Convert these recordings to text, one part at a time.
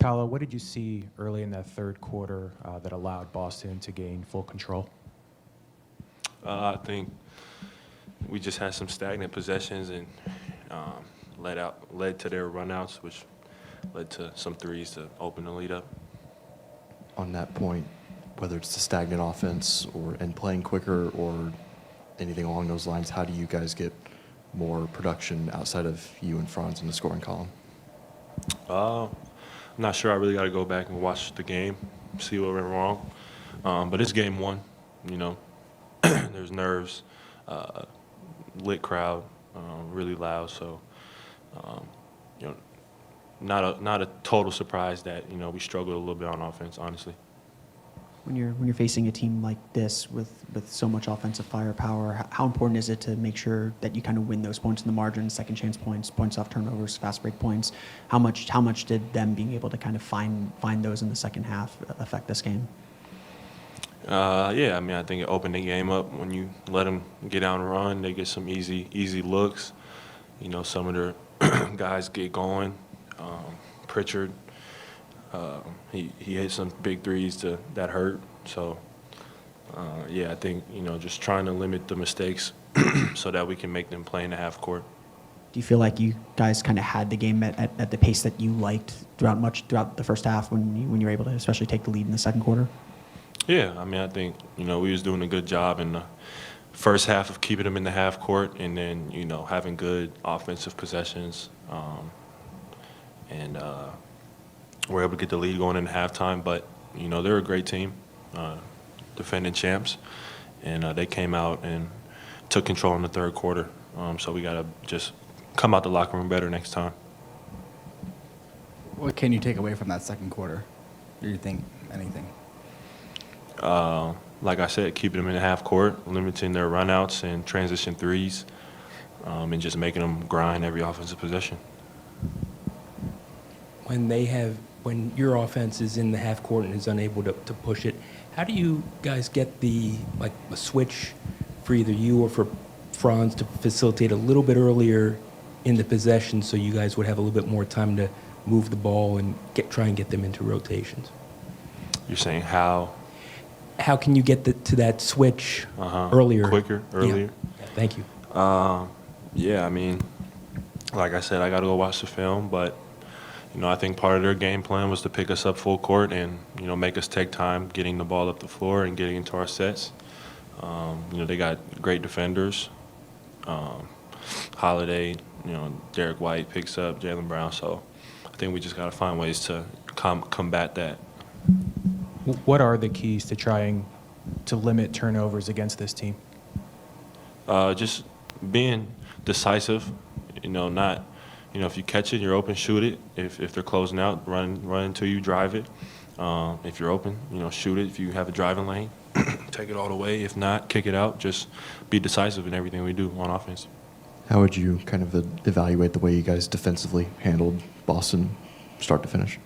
Paolo, what did you see early in that third quarter that allowed Boston to gain full control? I think we just had some stagnant possessions and led to their runouts, which led to some threes to open the lead up. On that point, whether it's the stagnant offense and playing quicker or anything along those lines, how do you guys get more production outside of you and Franz in the scoring column? I'm not sure. I really got to go back and watch the game, see what went wrong. But it's game one, you know. There's nerves, lit crowd, really loud. So, you know, not a total surprise that, you know, we struggled a little bit on offense, honestly. When you're facing a team like this with so much offensive firepower, how important is it to make sure that you kind of win those points in the margin, second chance points, points off turnovers, fast break points? How much did them being able to kind of find those in the second half affect this game? Yeah, I mean, I think it opened the game up when you let them get out and run. They get some easy looks. You know, some of their guys get going. Pritchard, he hit some big threes that hurt. So, yeah, I think, you know, just trying to limit the mistakes so that we can make them play in the half court. Do you feel like you guys kind of had the game at the pace that you liked throughout the first half when you were able to especially take the lead in the second quarter? Yeah, I mean, I think, you know, we was doing a good job in the first half of keeping them in the half court and then, you know, having good offensive possessions. And we're able to get the lead going into halftime. But, you know, they're a great team, defending champs. And they came out and took control in the third quarter. So we got to just come out the locker room better next time. What can you take away from that second quarter? Do you think anything? Like I said, keeping them in the half court, limiting their runouts and transition threes, and just making them grind every offensive possession. When your offense is in the half court and is unable to push it, how do you guys get a switch for either you or for Franz to facilitate a little bit earlier in the possession so you guys would have a little bit more time to move the ball and try and get them into rotations? You're saying how? How can you get to that switch earlier? Quicker, earlier? Yeah. Thank you. Yeah, I mean, like I said, I got to go watch the film, but, you know, I think part of their game plan was to pick us up full court and, you know, make us take time getting the ball up the floor and getting into our sets. You know, they got great defenders. Holiday, you know, Derek White picks up Jaylen Brown, so I think we just got to find ways to combat that. What are the keys to trying to limit turnovers against this team? Just being decisive, you know, not, you know, if you catch it, you're open, shoot it. If they're closing out, run until you drive it. If you're open, you know, shoot it. If you have a driving lane, take it all the way. If not, kick it out. Just be decisive in everything we do on offense. How would you kind of evaluate the way you guys defensively handled Boston start to finish?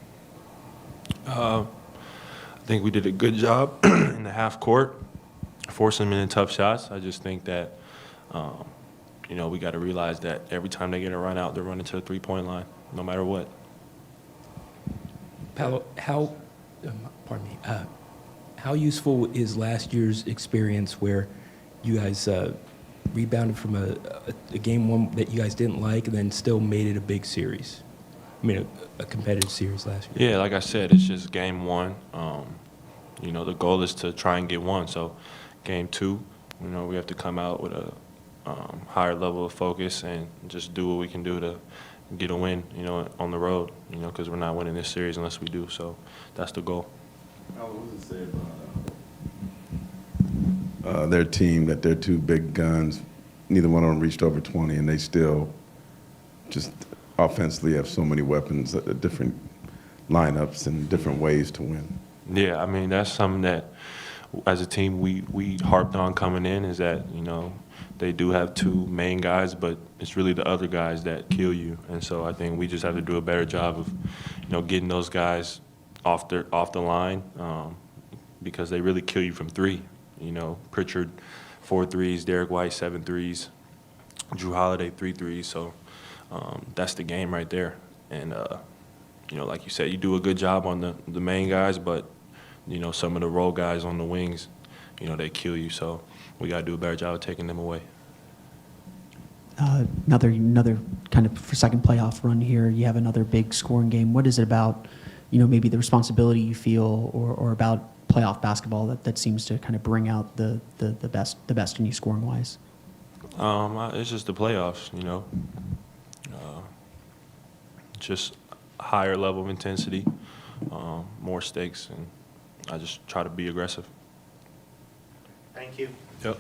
I think we did a good job in the half court, forcing them into tough shots. I just think that, you know, we got to realize that every time they get a run out, they're running to the three-point line, no matter what. Paolo, how useful is last year's experience where you guys rebounded from a game one that you guys didn't like and then still made it a big series? I mean, a competitive series last year. Yeah, like I said, it's just game one. You know, the goal is to try and get one. So game two, you know, we have to come out with a higher level of focus and just do what we can do to get a win, you know, on the road, you know, because we're not winning this series unless we do. So that's the goal. What does it say about their team, that they're two big guns, neither one of them reached over 20, and they still just offensively have so many weapons, different lineups and different ways to win? Yeah, I mean, that's something that as a team we harped on coming in, is that, you know, they do have two main guys, but it's really the other guys that kill you. And so I think we just have to do a better job of, you know, getting those guys off the line, because they really kill you from three. You know, Pritchard 4 threes, Derek White 7 threes, Drew Holiday 3 threes. So that's the game right there. And like you said, you do a good job on the main guys, but, some of the role guys on the wings, they kill you. So we got to do a better job of taking them away. Another kind of second playoff run here. You have another big scoring game. What is it about, maybe the responsibility you feel, or about playoff basketball that seems to kind of bring out the best in you scoring wise? It's just the playoffs, just a higher level of intensity, more stakes, and I just try to be aggressive. Thank you. Yep.